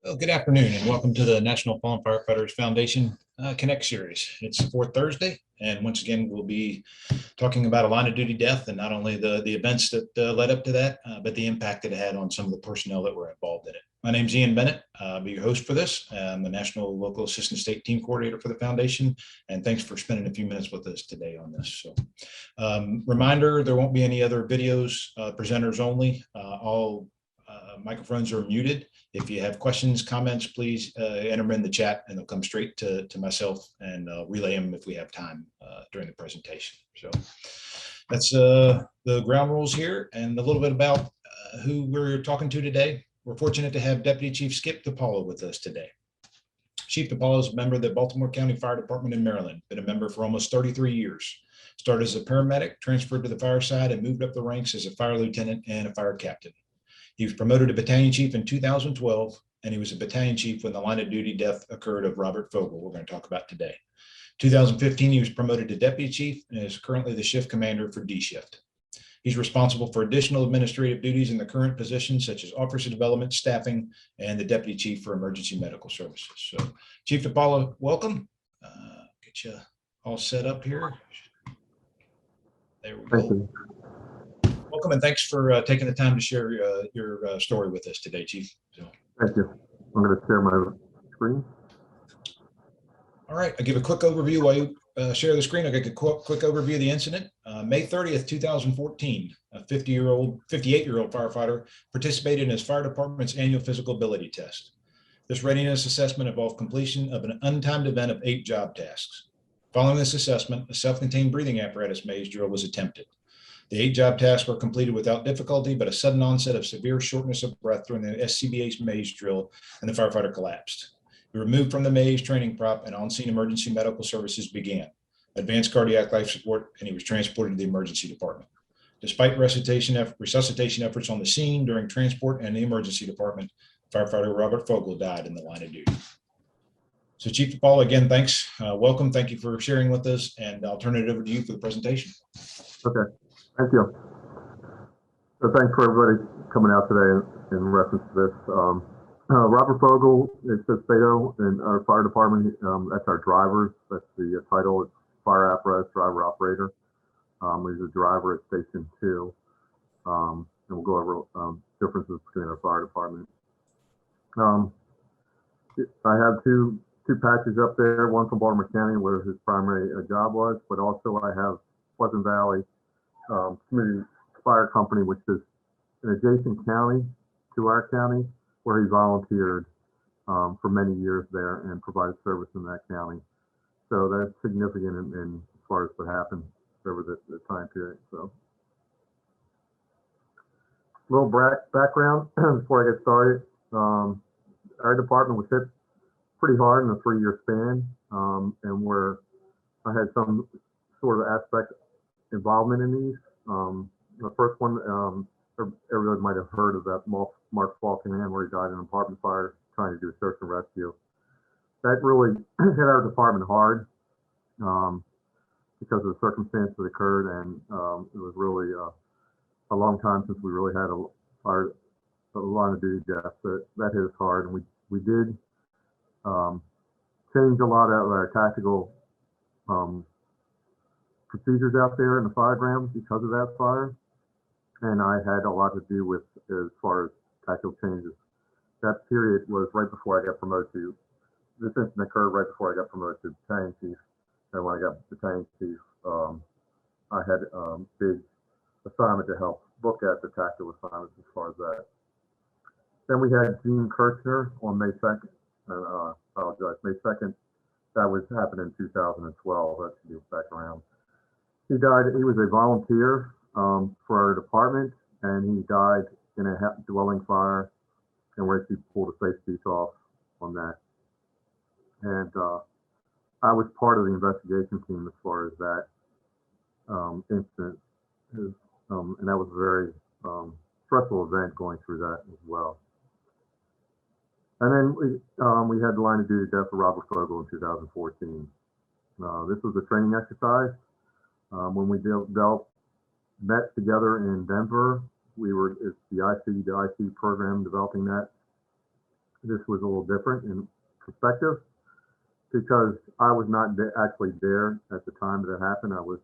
Well, good afternoon and welcome to the National Fallen Firefighters Foundation Connect Series. It's the fourth Thursday, and once again, we'll be talking about a line of duty death and not only the events that led up to that, but the impact it had on some of the personnel that were involved in it. My name's Ian Bennett. I'll be your host for this. I'm the National Local Assistant State Team Coordinator for the Foundation, and thanks for spending a few minutes with us today on this. So, reminder, there won't be any other videos, presenters only. All microphones are muted. If you have questions, comments, please enter them in the chat and they'll come straight to myself and relay them if we have time during the presentation. So that's the ground rules here and a little bit about who we're talking to today. We're fortunate to have Deputy Chief Skip DiPaula with us today. Chief DiPaula is a member of the Baltimore County Fire Department in Maryland, been a member for almost 33 years. Started as a paramedic, transferred to the fireside, and moved up the ranks as a fire lieutenant and a fire captain. He was promoted to battalion chief in 2012, and he was a battalion chief when the line of duty death occurred of Robert Fogle, we're going to talk about today. 2015, he was promoted to deputy chief and is currently the shift commander for D shift. He's responsible for additional administrative duties in the current positions such as officer development, staffing, and the deputy chief for emergency medical services. So Chief DiPaula, welcome. Get you all set up here. There we go. Welcome and thanks for taking the time to share your story with us today, Chief. So. Thank you. I'm going to share my screen. All right, I'll give a quick overview while you share the screen. I'll get a quick overview of the incident. May 30th, 2014, a 58-year-old firefighter participated in his fire department's annual physical ability test. This readiness assessment involved completion of an untimed event of 8 job tasks. Following this assessment, a self-contained breathing apparatus maze drill was attempted. The 8 job tasks were completed without difficulty, but a sudden onset of severe shortness of breath during the SCBA Maze drill, and the firefighter collapsed. He was removed from the maze training prop, and on-scene emergency medical services began. Advanced cardiac life support, and he was transported to the emergency department. Despite resuscitation efforts on the scene during transport and the emergency department, firefighter Robert Fogle died in the line of duty. So Chief DiPaula, again, thanks. Welcome. Thank you for sharing with us, and I'll turn it over to you for the presentation. Okay. Thank you. So thanks for everybody coming out today in reference to this. Robert Fogle, it says FADO in our fire department. That's our drivers. That's the title. It's fire apparatus driver operator. He's a driver at Station 2. And we'll go over differences between our fire department. I have two patches up there, one from Baltimore County where his primary job was, but also I have Pleasant Valley Community Fire Company, which is an adjacent county to our county, where he volunteered for many years there and provided service in that county. So that's significant in as far as what happened over the time period. So a little background before I get started. Our department was hit pretty hard in a 3-year span, and where I had some sort of aspect involvement in these. The first one, everyone might have heard of that Mark Falkenham, where he died in an apartment fire trying to do search and rescue. That really hit our department hard because of the circumstance that occurred, and it was really a long time since we really had a line of duty death. So that hit us hard, and we did change a lot of our tactical procedures out there in the fire ground because of that fire, and I had a lot to do with as far as tactical changes. That period was right before I got promoted to. This incident occurred right before I got promoted to battalion chief, and when I got battalion chief, I had a big assignment to help look at the tactical assignments as far as that. Then we had Gene Kirchner on May 2nd. May 2nd. That was happened in 2012. That should be back around. He died. He was a volunteer for our department, and he died in a dwelling fire, and we actually pulled a safe piece off on that. And I was part of the investigation team as far as that incident, and that was a very stressful event going through that as well. And then we had the line of duty death of Robert Fogle in 2014. This was a training exercise. When we met together in Denver, it's the IC program developing that. this was a little different in perspective because I was not actually there at the time that it happened. I was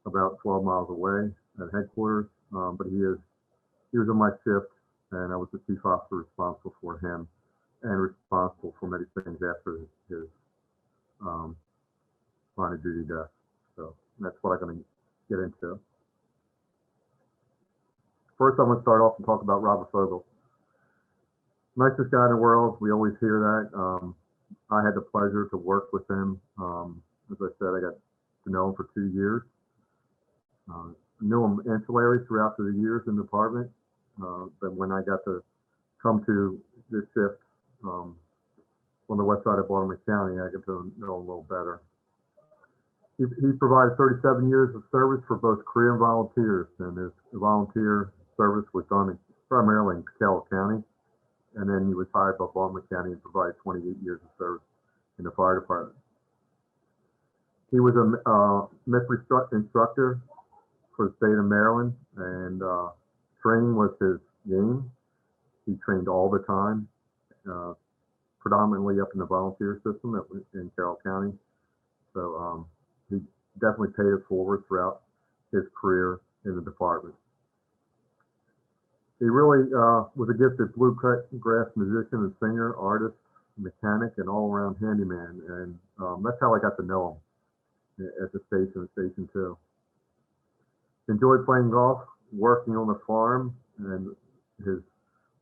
about 12 miles away at headquarters, but he was on my shift, and I was the chief officer responsible for him and responsible for many things after his line of duty death. So that's what I'm going to get into. First, I'm going to start off and talk about Robert Fogle. Nicest guy in the world. We always hear that. I had the pleasure to work with him. As I said, I got to know him for 2 years. Knew him ancillary throughout the years in the department. But when I got to come to this shift on the west side of Baltimore County, I got to know him a little better. He provided 37 years of service for both career and volunteers, and his volunteer service was done primarily in Pocatello County, and then he was hired by Baltimore County and provided 28 years of service in the fire department. He was a mystery instructor for the state of Maryland, and training was his game. He trained all the time, predominantly up in the volunteer system in Carroll County. So he definitely paid it forward throughout his career in the department. He really was a gifted bluegrass musician and singer, artist, mechanic, and all-around handyman. And that's how I got to know him at the station, Station 2. Enjoyed playing golf, working on the farm, and his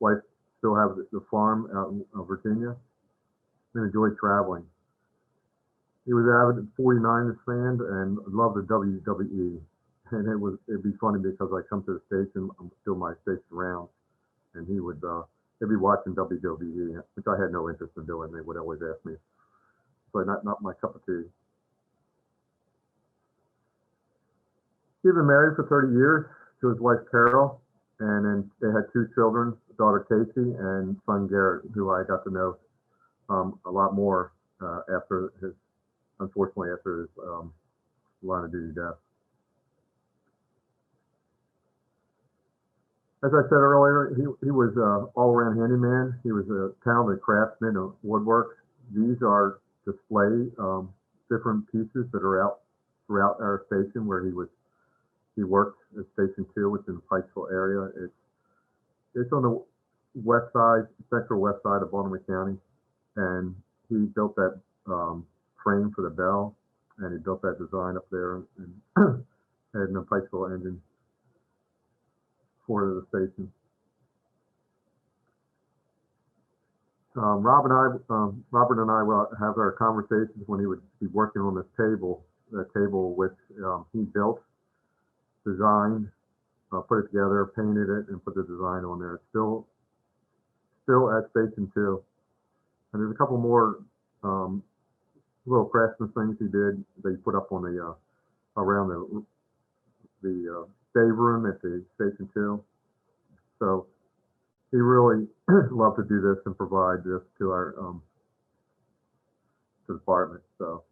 wife still has the farm out in Virginia, and enjoyed traveling. He was an avid 49ers fan and loved the WWE. And it'd be funny because I come to the station, I'm still my station round, and he'd be watching WWE, which I had no interest in doing. They would always ask me, so not my cup of tea. He'd been married for 30 years to his wife Carol, and then they had 2 children, daughter Casey and son Garrett, who I got to know a lot more unfortunately after his line of duty death. As I said earlier, he was an all-around handyman. He was a talented craftsman of woodwork. These are display different pieces that are out throughout our station where he worked at Station 2, which is in the Pikesville area. It's on the west side, central west side of Baltimore County, and he built that frame for the bell, and he built that design up there and had a Pikesville engine for the station. Robert and I will have our conversations when he would be working on this table, the table which he built, designed, put it together, painted it, and put the design on there. It's still at Station 2. And there's a couple more little Craftsman things he did. They put up on the around the stave room at the Station 2. So he really loved to do this and provide this to our to the department. So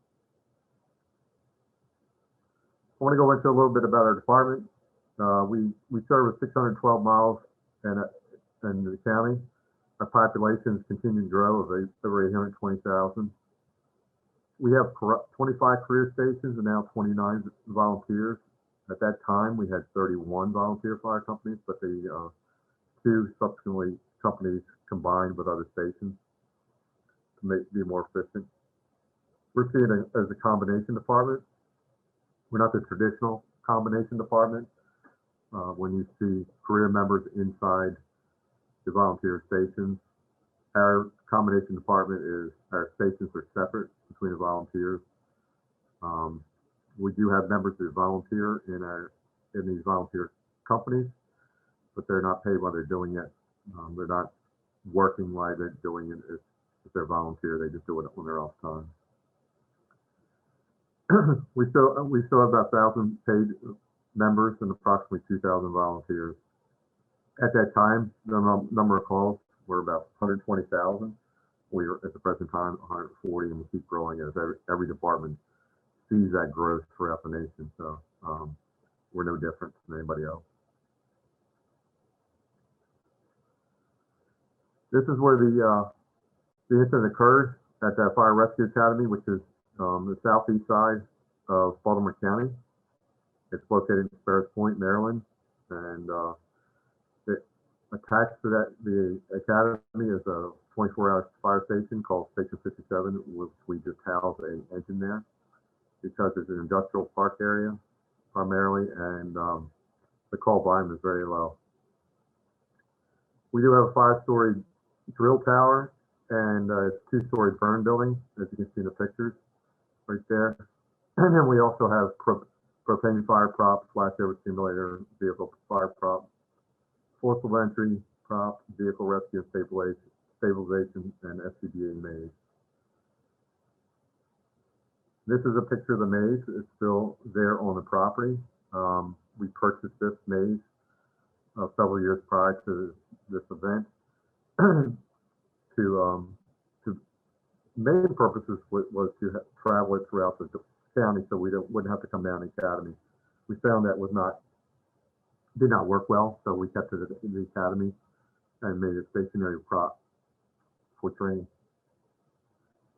I want to go into a little bit about our department. We service 612 miles in the county. Our population has continued to grow of over 820,000. We have 25 career stations and now 29 volunteers. At that time, we had 31 volunteer fire companies, but the 2 subsequently companies combined with other stations to be more efficient. We're seeing it as a combination department. We're not the traditional combination department. When you see career members inside the volunteer stations, our combination department is our stations are separate between the volunteers. We do have members who volunteer in these volunteer companies, but they're not paid while they're doing it. They're not working while they're doing it. If they're volunteer, they just do it on their off time. We still have about 1,000 paid members and approximately 2,000 volunteers. At that time, the number of calls were about 120,000. We are at the present time 140, and we keep growing as every department sees that growth throughout the nation. So we're no different than anybody else. This is where the The incident occurred at the Fire Rescue Academy, which is the southeast side of Baltimore County. It's located in Sparrows Point, Maryland, and it attached to that the academy is a 24-hour fire station called Station 57, which we just house an engine there because it's an industrial park area primarily, and the call volume is very low. We do have a 5-story drill tower and a 2-story burn building, as you can see in the pictures right there. And then we also have propane fire prop, flashover simulator, vehicle fire prop, forcible entry prop, vehicle rescue and stabilization, and SCBA Maze. This is a picture of the maze. It's still there on the property. We purchased this maze several years prior to this event. To main purposes was to travel it throughout the county, so we wouldn't have to come down to the academy. We found that did not work well, so we kept it in the academy and made it stationary prop for training.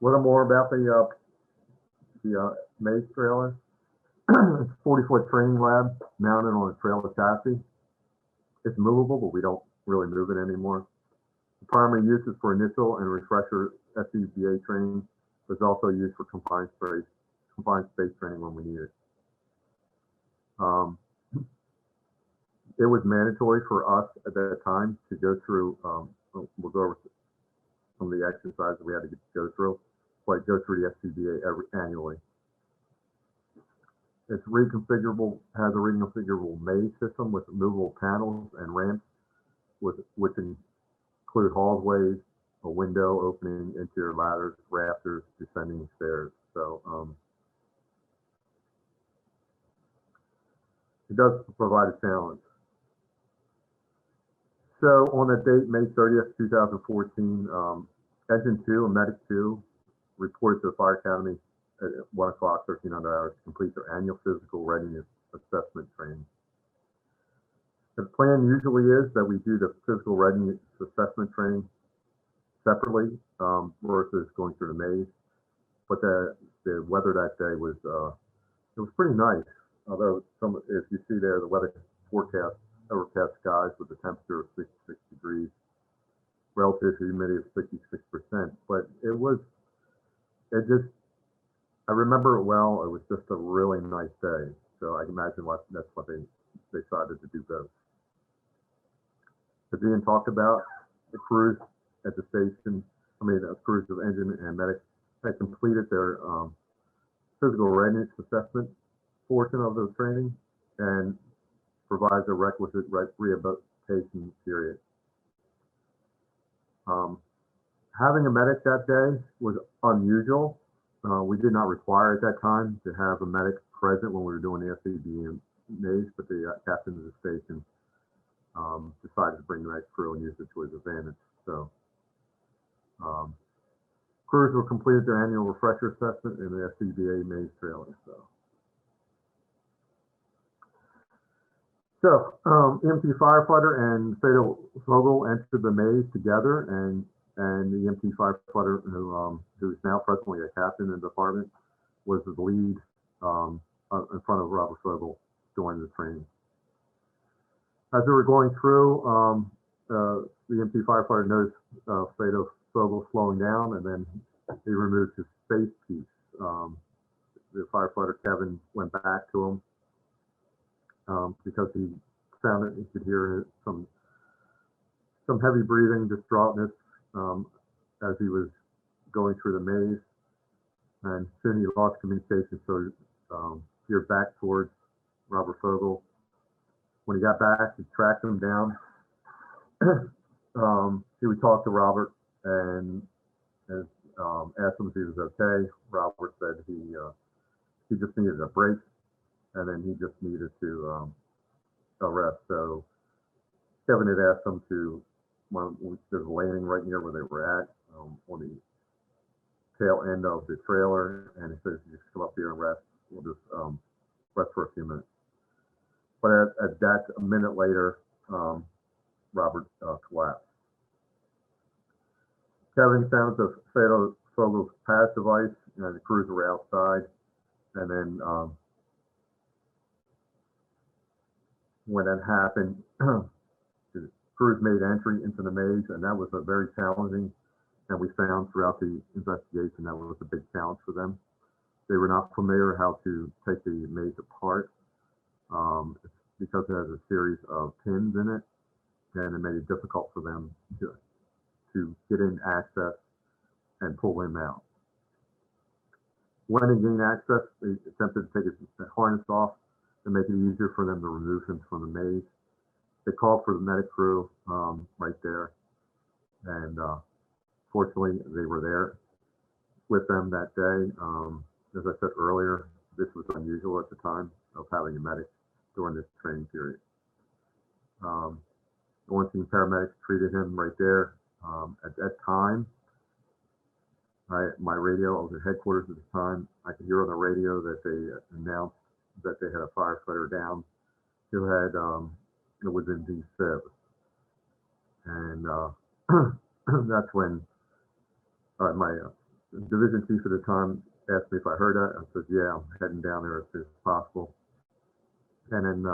A little more about the maze trailer. It's a 40-foot training lab mounted on a trailer chassis. It's movable, but we don't really move it anymore. The primary use is for initial and refresher SCBA training, but it's also used for confined space training when we need it. It was mandatory for us at that time to go through, we'll go over some of the exercises we had to go through, but go through the SCBA annually. It's reconfigurable, has a reconfigurable maze system with movable panels and ramps, which include hallways, a window opening, interior ladders, rafters, descending stairs. So it does provide a challenge. So on the date, May 30th, 2014, Engine 2 and Medic 2 reported to the Fire Academy at 1 o'clock, 1300 hours, to complete their annual physical readiness assessment training. The plan usually is that we do the physical readiness assessment training separately versus going through the maze. But the weather that day was it was pretty nice. Although if you see there, the weather forecast, overcast skies with a temperature of 66 degrees, relative humidity of 66%. But I remember it well. It was just a really nice day. So I can imagine that's what they decided to do both. As Ian talked about, the crews at the station, the crews of engine and medic had completed their physical readiness assessment portion of the training and provides a requisite rehabilitation period. Having a medic that day was unusual. We did not require at that time to have a medic present when we were doing the SCBA Maze, but the captain of the station decided to bring the medic crew and use it to his advantage. So crews will complete their annual refresher assessment in the SCBA Maze trailer. So EMT firefighter and FADO Fogle entered the maze together, and the EMT firefighter who's now presently a captain in the department was the lead in front of Robert Fogle during the training. As we were going through, the EMT firefighter noticed FADO Fogle slowing down, and then he removed his face piece. The firefighter Kevin went back to him because he found that he could hear some heavy breathing, distraughtness as he was going through the maze, and soon he lost communication. So veered back towards Robert Fogle. When he got back, he tracked him down. He would talk to Robert and asked him if he was okay. Robert said he just needed a break, and then he just needed to rest. So Kevin had asked him to, there's a landing right near where they were at on the tail end of the trailer, and he says, just come up here and rest. We'll just rest for a few minutes. But at that, a minute later, Robert collapsed. Having found the FADO Fogle's pass device, and the crews were outside, and then when that happened, the crews made entry into the maze, and that was a very challenging. And we found throughout the investigation that was a big challenge for them. They were not familiar how to take the maze apart because it has a series of pins in it, and it made it difficult for them to get in access and pull him out. When they gained access, they attempted to take the harness off to make it easier for them to remove him from the maze. They called for the medic crew right there, and fortunately, they were there with them that day. As I said earlier, this was unusual at the time of having a medic during this training period. The on-scene paramedics treated him right there. At that time, my radio, I was at headquarters at the time, I could hear on the radio that they announced that they had a firefighter down who had, it was in D-Fib. And that's when my division chief at the time asked me if I heard that. I said, yeah, I'm heading down there as soon as possible. And then,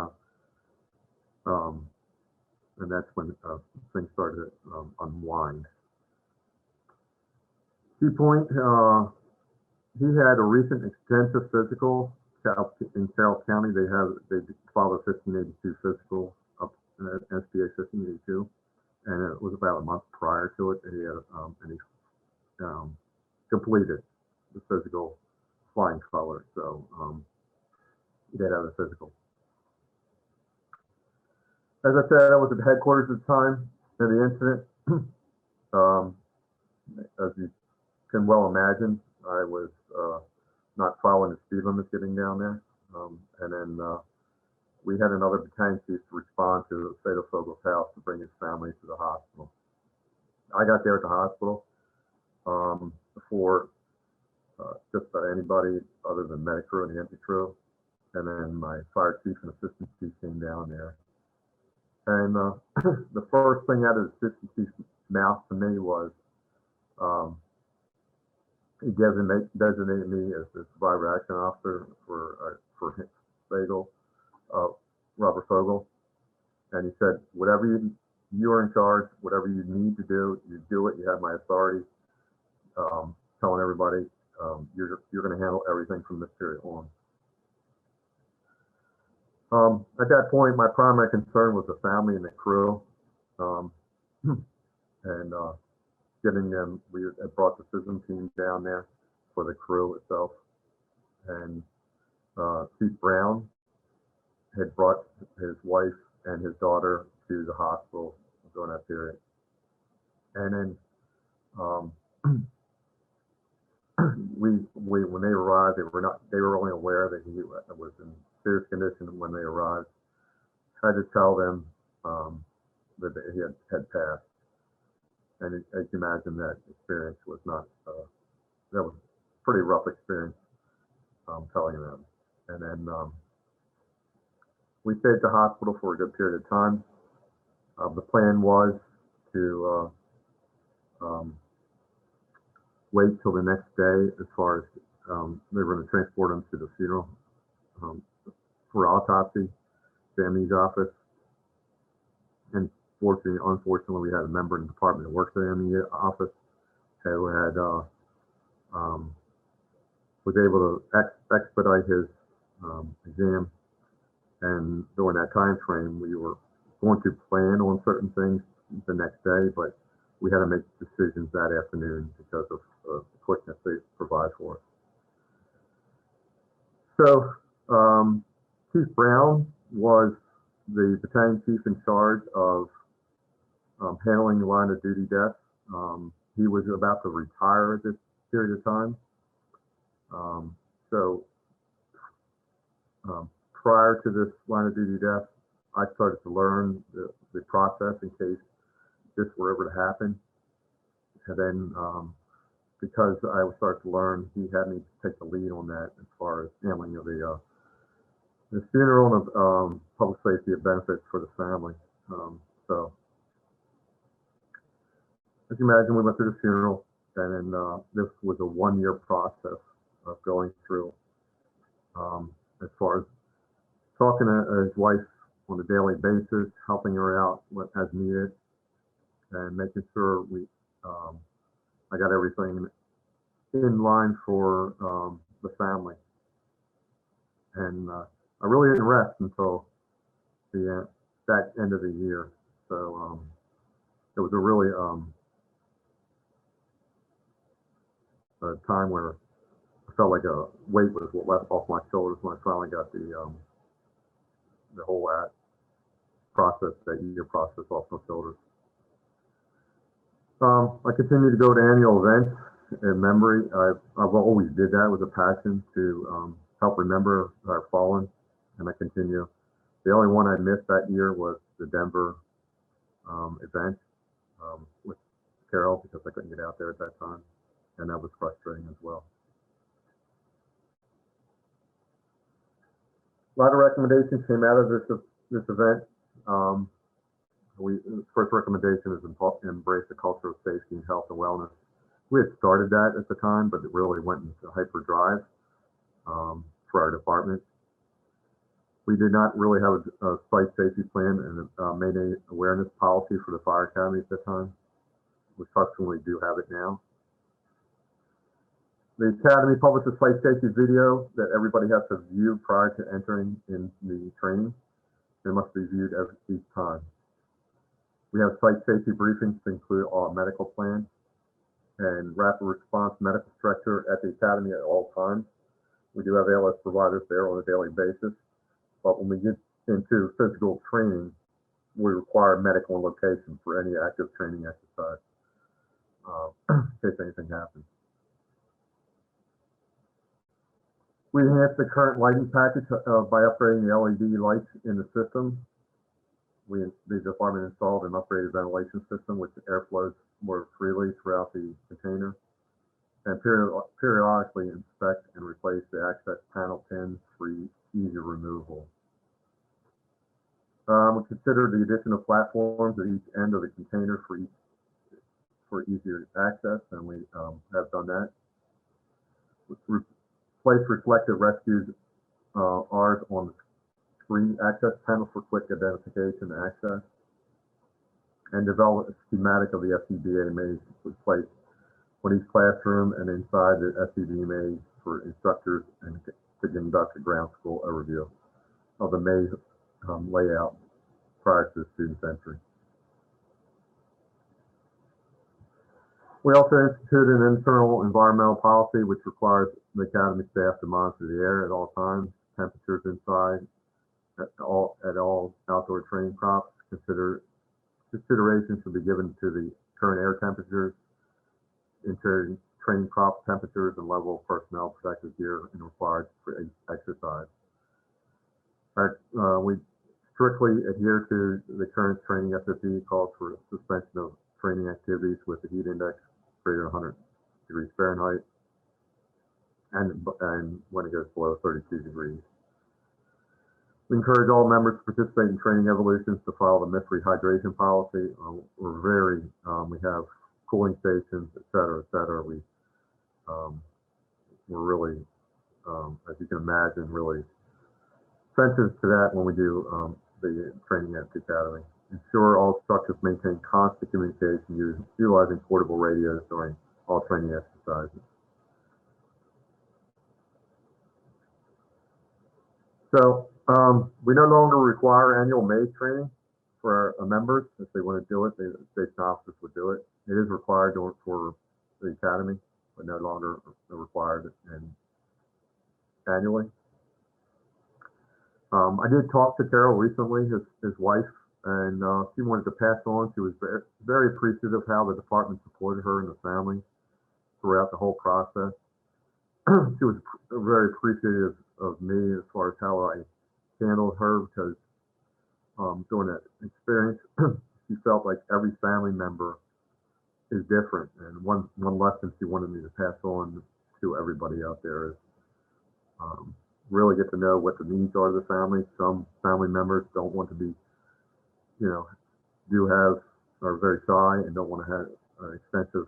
and that's when things started to unwind. Key point, he had a recent extensive physical in Carroll County. They filed a 1582 physical up at SCBA 1582, and it was about a month prior to it. He had and he completed the physical flying color, so he did have a physical. As I said, I was at headquarters at the time of the incident. As you can well imagine, I was not following the speed limit getting down there. And then we had another battalion chief to respond to FADO Fogle's house to bring his family to the hospital. I got there at the hospital before just about anybody other than medic crew and the empty crew. And then my fire chief and assistant chief came down there. And the first thing out of the assistant chief's mouth to me was, he designated me as the survivor action officer for Fogle, Robert Fogle. And he said, whatever you are in charge, whatever you need to do, you do it. You have my authority. Telling everybody, you're going to handle everything from this period on. At that point, my primary concern was the family and the crew, and getting them. We had brought the system team down there for the crew itself, and Chief Brown had brought his wife and his daughter to the hospital during that period, and then when they arrived, they were only aware that he was in serious condition when they arrived. I had to tell them that he had passed. And as you imagine, that experience was not, that was a pretty rough experience, telling them. And then we stayed at the hospital for a good period of time. The plan was to wait till the next day as far as they were going to transport him to the funeral for autopsy, the ME's office. And unfortunately, we had a member in the department that works at the ME office who had was able to expedite his exam. And during that time frame, we were going to plan on certain things the next day, but we had to make decisions that afternoon because of the quickness they provide for us. So Chief Brown was the battalion chief in charge of handling the line of duty deaths. He was about to retire at this period of time. Prior to this line of duty death, I started to learn the process in case this were ever to happen. And then because I started to learn, he had me take the lead on that as far as handling of the funeral and of public safety of benefits for the family. So as you imagine, we went through the funeral, and then this was a 1-year process of going through, as far as talking to his wife on a daily basis, helping her out as needed, and making sure I got everything in line for the family. And I really didn't rest until the that end of the year. So it was a really a time where I felt like a weight was left off my shoulders when I finally got the whole that year process off my shoulders. I continue to go to annual events in memory. I've always did that with a passion to help remember our fallen, and I continue. The only one I missed that year was the Denver event with Carol, because I couldn't get out there at that time, and that was frustrating as well. A lot of recommendations came out of this event. The first recommendation is embrace the culture of safety and health and wellness. We had started that at the time, but it really went into hyperdrive for our department. We did not really have a site safety plan and a Mayday awareness policy for the fire academy at the time. We fortunately do have it now. The academy published a site safety video that everybody has to view prior to entering in the training. It must be viewed each time. We have site safety briefings to include our medical plan and rapid response medical structure at the academy at all times. We do have ALS providers there on a daily basis, but when we get into physical training, we require medical and location for any active training exercise in case anything happens. We enhanced the current lighting package by upgrading the LED lights in the system. The department installed an upgraded ventilation system which airflows more freely throughout the container, and periodically inspect and replace the access panel pins for easy removal. We consider the addition of platforms at each end of the container for easier access, and we have done that. Replace reflective rescues R's on the screen access panel for quick identification and access, and develop a schematic of the SCBA Maze placed on each classroom and inside the SCBA Maze for instructors and to conduct a ground school overview of the maze layout prior to the student's entry. We also instituted an internal environmental policy which requires the academy staff to monitor the air at all times, temperatures inside, at all outdoor training props. Consideration should be given to the current air temperatures, interior training prop temperatures, and level of personnel protective gear and required for exercise. We strictly adhere to the current training FFE calls for suspension of training activities with the heat index greater than 100 degrees Fahrenheit, and when it goes below 32 degrees. We encourage all members to participate in training evolutions to follow the mystery hydration policy. We have cooling stations, et cetera, et cetera. We're really, as you can imagine, really sensitive to that when we do the training at the academy. Ensure all instructors maintain constant communication utilizing portable radios during all training exercises. So we no longer require annual Maze training for our members. If they want to do it, the station officers would do it. It is required for the academy, but no longer required annually. I did talk to Carol recently, his wife, and she wanted to pass on. She was very, very appreciative of how the department supported her and the family throughout the whole process. She was very appreciative of me as far as how I handled her, because during that experience, she felt like every family member is different. And one lesson she wanted me to pass on to everybody out there is really get to know what the needs are of the family. Some family members don't want to be, are very shy and don't want to extensive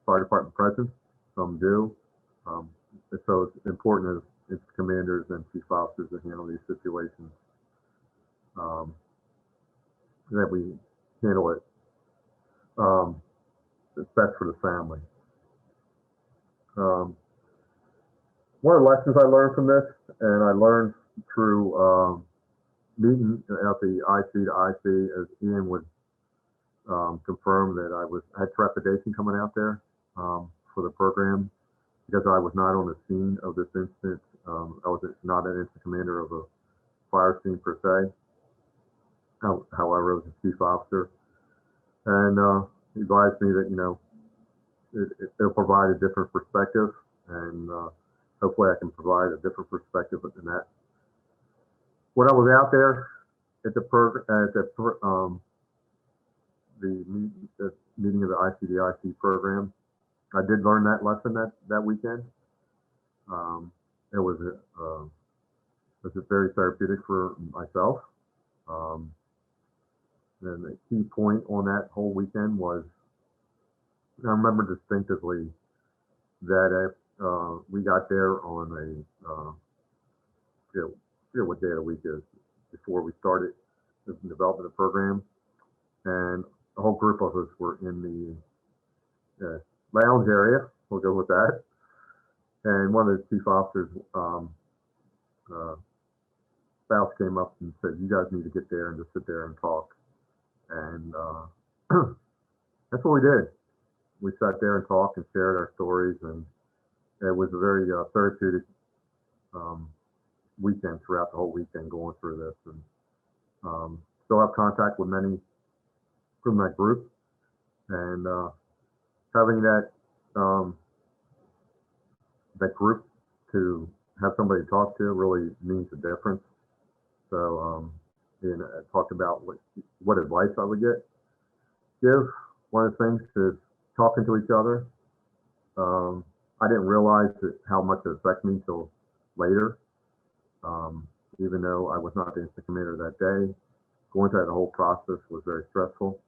fire department presence. Some do. So it's important as its commanders and chief officers to handle these situations, that we handle it it's best for the family. One of the lessons I learned from this, and I learned through meeting at the IC to IC, as Ian would confirm, that I had trepidation coming out there for the program, because I was not on the scene of this incident. I was not an incident commander of a fire scene per se. However, I was a chief officer, and he advised me that, you know, it'll provide a different perspective, and hopefully I can provide a different perspective than that. When I was out there at the meeting of the ICDIC program, I did learn that lesson that weekend. It was very therapeutic for myself. And the key point on that whole weekend was, I remember distinctively that we got there on what day of the week is before we started the development of the program, and a whole group of us were in the lounge area. We'll go with that. And one of the chief officers' spouse came up and said, "You guys need to get there and just sit there and talk." And that's what we did. We sat there and talked and shared our stories, and it was a very therapeutic weekend throughout the whole weekend going through this. And still have contact with many from that group, and having that group to have somebody to talk to really means a difference. So and I talked about what advice I would give. One of the things is talking to each other. I didn't realize how much it affected me until later. Even though I was not the incident commander that day, going through that whole process was very stressful,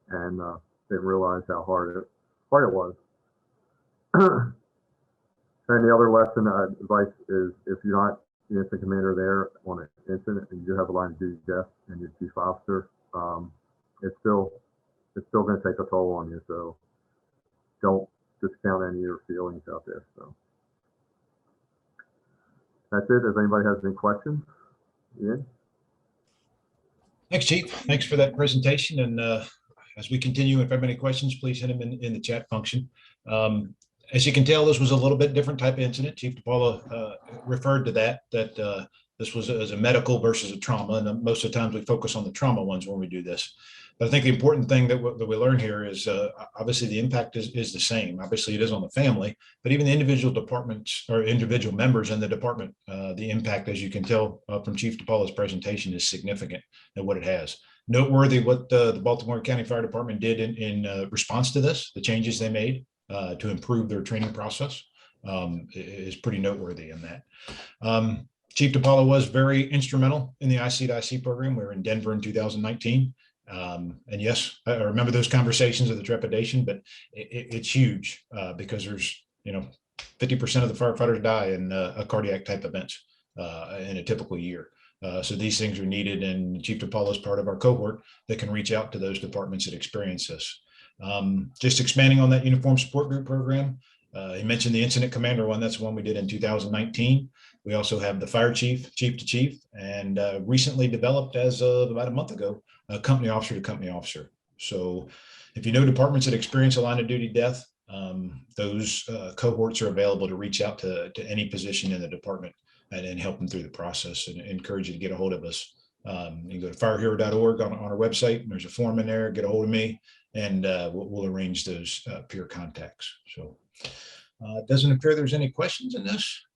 and didn't realize how hard it was. And the other lesson advice is, if you're not the incident commander there on an incident and you have a line of duty death and you're chief officer, it's still going to take a toll on you. So don't discount any of your feelings out there. So that's it. If anybody has any questions, Ian? Thanks, Chief. Thanks for that presentation. And as we continue, if you have any questions, please hit them in the chat function. As you can tell, this was a little bit different type of incident. Chief DiPaula referred to that this was as a medical versus a trauma. And most of the times we focus on the trauma ones when we do this. But I think the important thing that we learn here is obviously the impact is the same. Obviously it is on the family, but even the individual departments or individual members in the department, the impact, as you can tell from Chief DiPaula's presentation, is significant and what it has. Noteworthy what the Baltimore County Fire Department did in response to this, the changes they made to improve their training process is pretty noteworthy in that. Chief DiPaula was very instrumental in the IC to IC program. We were in Denver in 2019. And yes, I remember those conversations of the trepidation, but it's huge because there's, 50% of the firefighters die in a cardiac type events in a typical year. So these things are needed, and Chief DiPaula is part of our cohort that can reach out to those departments that experience this. Just expanding on that uniform support group program, he mentioned the incident commander one. That's the one we did in 2019. We also have the fire chief, chief to chief, and recently developed as of about a month ago, a company officer to company officer. So if you know departments that experience a line of duty death, those cohorts are available to reach out to any position in the department and help them through the process, and encourage you to get a hold of us. You can go to firehero.org on our website, and there's a form in there. Get a hold of me, and we'll arrange those peer contacts. So it doesn't appear there's any questions in this.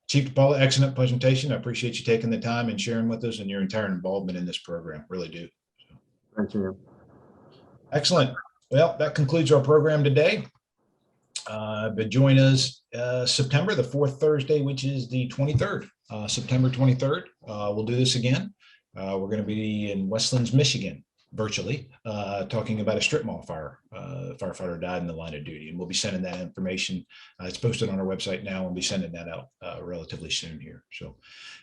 Chief DiPaula, excellent presentation. I appreciate you taking the time and sharing with us and your entire involvement in this program. Really do. So. Thank you. Excellent. Well, that concludes our program today. But join us September, the fourth Thursday, which is the 23rd, September 23rd. We'll do this again. We're going to be in Westlands, Michigan. virtually, talking about a strip mall fire. Firefighter died in the line of duty, and we'll be sending that information. It's posted on our website now. We'll be sending that out relatively soon here. So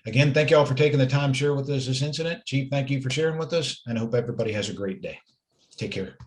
again, thank you all for taking the time to share with us this incident. Chief, thank you for sharing with us, and I hope everybody has a great day. Take care.